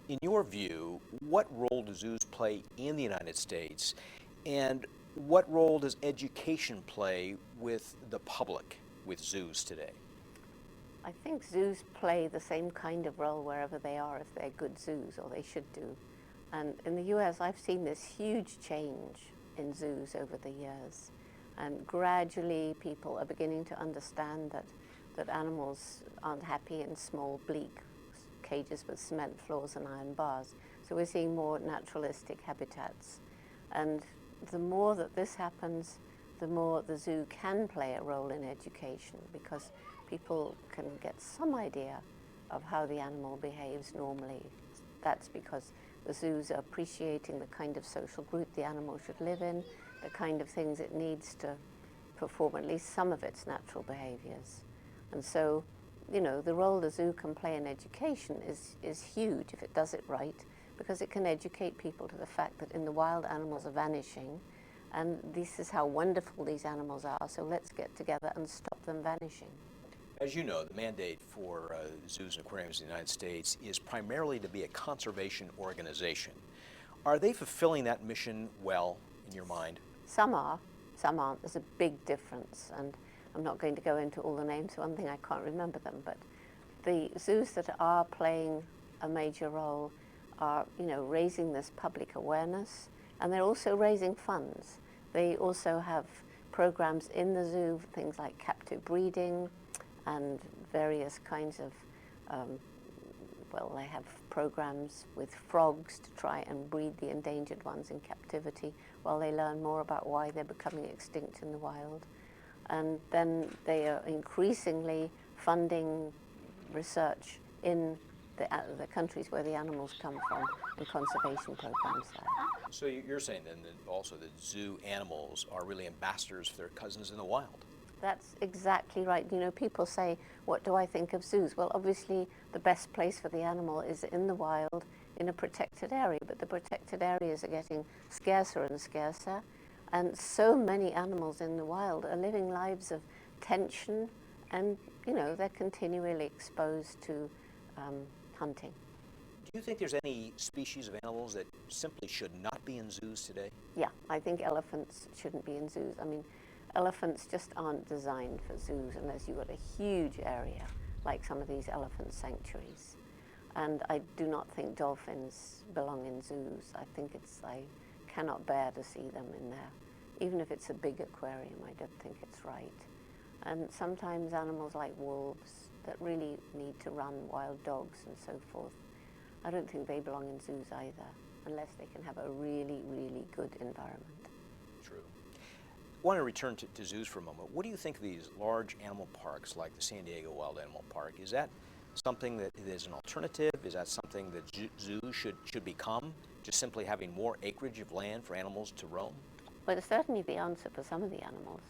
In your view, what role do zoos play in the United States, and what role does education play with the public with zoos today? I think zoos play the same kind of role wherever they are if they're good zoos, or they should do. And in the US, I've seen this huge change in zoos over the years. And gradually, people are beginning to understand that animals aren't happy in small, bleak cages with cement floors and iron bars. So we're seeing more naturalistic habitats. And the more that this happens, the more the zoo can play a role in education, because people can get some idea of how the animal behaves normally. That's because the zoos are appreciating the kind of social group the animal should live in, the kind of things it needs to perform at least some of its natural behaviors. And so, you know, the role the zoo can play in education is huge if it does it right, because it can educate people to the fact that in the wild, animals are vanishing, and this is how wonderful these animals are, so let's get together and stop them vanishing. As you know, the mandate for zoos and aquariums in the United States is primarily to be a conservation organization. Are they fulfilling that mission well, in your mind? Some are, some aren't. There's a big difference, and I'm not going to go into all the names. One thing, I can't remember them, but the zoos that are playing a major role are, you know, raising this public awareness, and they're also raising funds. They also have programs in the zoo, things like captive breeding and various kinds of, well, they have programs with frogs to try and breed the endangered ones in captivity while they learn more about why they're becoming extinct in the wild. And then they are increasingly funding research in the countries where the animals come from, and conservation programs there. So you're saying then that also that zoo animals are really ambassadors for their cousins in the wild? That's exactly right. You know, people say, what do I think of zoos? Well, obviously, the best place for the animal is in the wild, in a protected area, but the protected areas are getting scarcer and scarcer, and so many animals in the wild are living lives of tension, and, you know, they're continually exposed to hunting. Do you think there's any species of animals that simply should not be in zoos today? Yeah, I think elephants shouldn't be in zoos. I mean, elephants just aren't designed for zoos unless you've got a huge area, like some of these elephant sanctuaries. And I do not think dolphins belong in zoos. I cannot bear to see them in there. Even if it's a big aquarium, I don't think it's right. And sometimes animals like wolves that really need to run, wild dogs and so forth, I don't think they belong in zoos either, unless they can have a really, really good environment. True. I want to return to zoos for a moment. What do you think of these large animal parks like the San Diego Wild Animal Park? Is that something that is an alternative? Is that something that zoos should become, just simply having more acreage of land for animals to roam? Well, it's certainly the answer for some of the animals.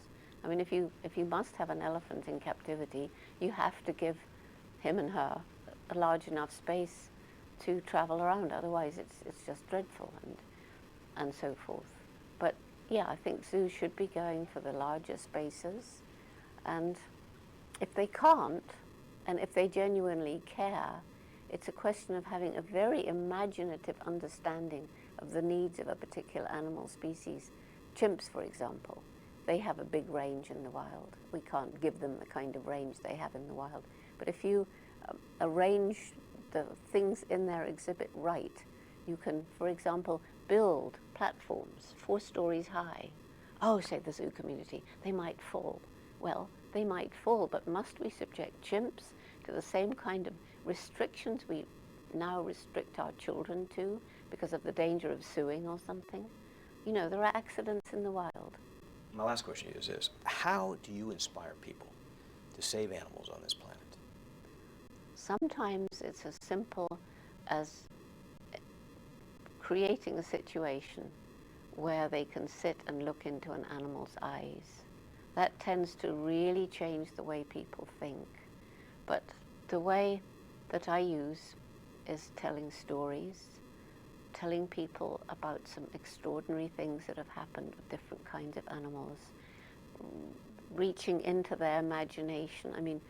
I mean, if you must have an elephant in captivity, you have to give him and her a large enough space to travel around. Otherwise, it's just dreadful and so forth. But yeah, I think zoos should be going for the larger spaces. And if they can't, and if they genuinely care, it's a question of having a very imaginative understanding of the needs of a particular animal species. Chimps, for example, they have a big range in the wild. We can't give them the kind of range they have in the wild. But if you arrange the things in their exhibit right, you can, for example, build platforms 4 stories high. Oh, say the zoo community, they might fall. Well, they might fall, but must we subject chimps to the same kind of restrictions we now restrict our children to because of the danger of suing or something? You know, there are accidents in the wild. My last question is this: how do you inspire people to save animals on this planet? Sometimes it's as simple as creating a situation where they can sit and look into an animal's eyes. That tends to really change the way people think. But the way that I use is telling stories, telling people about some extraordinary things that have happened with different kinds of animals, reaching into their imagination. I mean,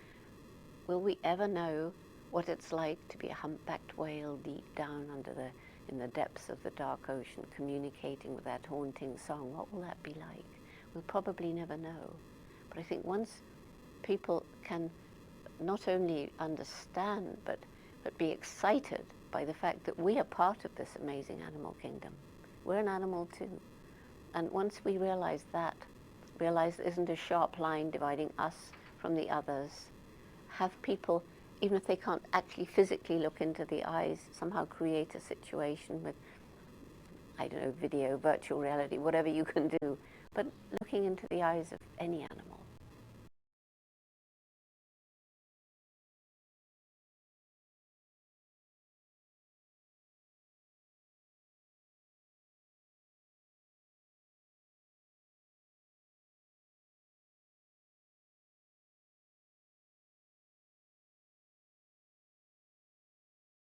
will we ever know what it's like to be a humpbacked whale deep down in the depths of the dark ocean, communicating with that haunting song. What will that be like? We'll probably never know. But I think once people can not only understand, but be excited by the fact that we are part of this amazing animal kingdom. We're an animal too. And once we realize that, realize there isn't a sharp line dividing us from the others, have people, even if they can't actually physically look into the eyes, somehow create a situation with, I don't know, video, virtual reality, whatever you can do, but looking into the eyes of any animal